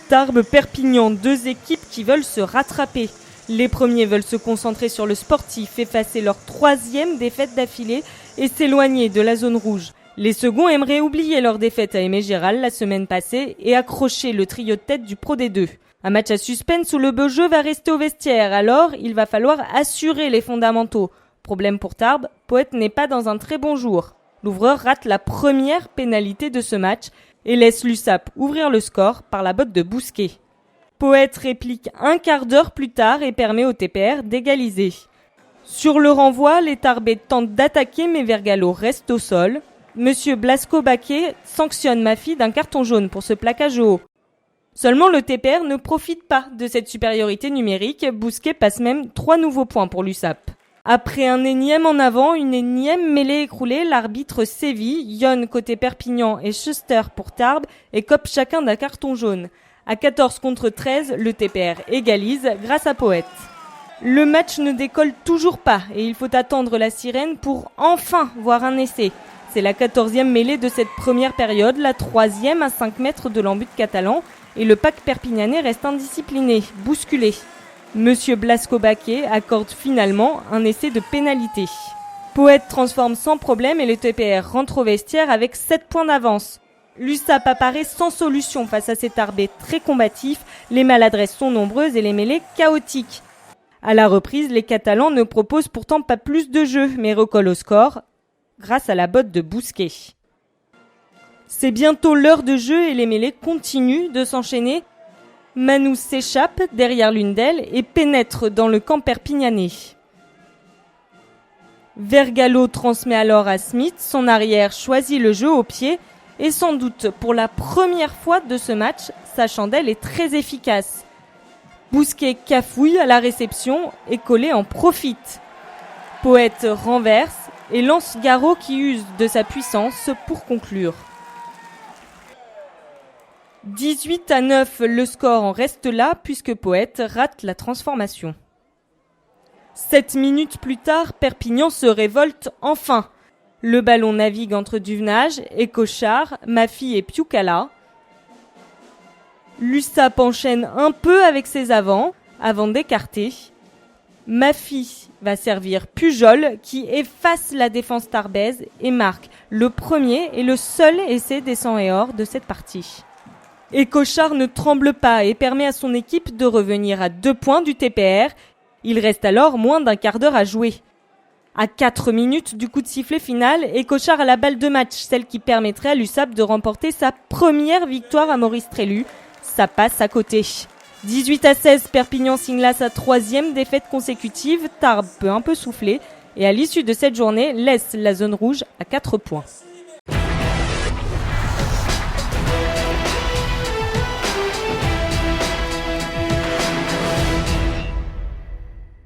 Tarbes-Perpignan, deux équipes qui veulent se rattraper. Les premiers veulent se concentrer sur le sportif, effacer leur 3e défaite d'affilée et s'éloigner de la zone rouge. Les seconds aimeraient oublier leur défaite à Aimé-Géral la semaine passée et accrocher le trio de tête du Pro D2. Un match à suspense où le beau jeu va rester au vestiaire, alors il va falloir assurer les fondamentaux. Problème pour Tarbes, Poète n'est pas dans un très bon jour. L'ouvreur rate la première pénalité de ce match et laisse l'USAP ouvrir le score par la botte de Bousquet. Poète réplique un quart d'heure plus tard et permet au TPR d'égaliser. Sur le renvoi, les Tarbais tentent d'attaquer mais Vergalo reste au sol. Monsieur Blasco-Baquet sanctionne Maffi d'un carton jaune pour ce plaquage haut. Seulement le TPR ne profite pas de cette supériorité numérique, Bousquet passe même 3 nouveaux points pour l'USAP. Après un énième en avant, une énième mêlée écroulée, l'arbitre sévit, Yon côté Perpignan et Schuster pour Tarbes écopent chacun d'un carton jaune. À 14 contre 13, le TPR égalise grâce à Poète. Le match ne décolle toujours pas et il faut attendre la sirène pour enfin voir un essai. C'est la 14e mêlée de cette première période, la 3e à 5 mètres de l'embut catalan et le pack perpignanais reste indiscipliné, bousculé. Monsieur Blasco-Baquet accorde finalement un essai de pénalité. Poète transforme sans problème et le TPR rentre au vestiaire avec 7 points d'avance. L'USAP apparaît sans solution face à ces Tarbais très combatifs, les maladresses sont nombreuses et les mêlées chaotiques. À la reprise, les Catalans ne proposent pourtant pas plus de jeu, mais recollent au score grâce à la botte de Bousquet. C'est bientôt l'heure de jeu et les mêlées continuent de s'enchaîner. Manous s'échappe derrière l'une d'elles et pénètre dans le camp perpignanais. Vergalo transmet alors à Smith, son arrière choisit le jeu au pied et sans doute pour la première fois de ce match, sa chandelle est très efficace. Bousquet cafouille à la réception et Collet en profite. Poète renverse et lance Garot qui use de sa puissance pour conclure. 18-9, le score en reste là puisque Poète rate la transformation. 7 minutes plus tard, Perpignan se révolte enfin. Le ballon navigue entre Duvenage, Écochard, Maffi et Piucala. L'USAP enchaîne un peu avec ses avants avant d'écarter. Maffi va servir Pujol qui efface la défense tarbaise et marque le premier et le seul essai des 100 et or de cette partie. Écochard ne tremble pas et permet à son équipe de revenir à 2 points du TPR. Il reste alors moins d'un quart d'heure à jouer. À 4 minutes du coup de sifflet final, Écochard a la balle de match, celle qui permettrait à l'USAP de remporter sa première victoire à Maurice Trélu. Ça passe à côté. 18-16, Perpignan signe là sa 3e défaite consécutive. Tarbes peut un peu souffler et à l'issue de cette journée laisse la zone rouge à 4 points.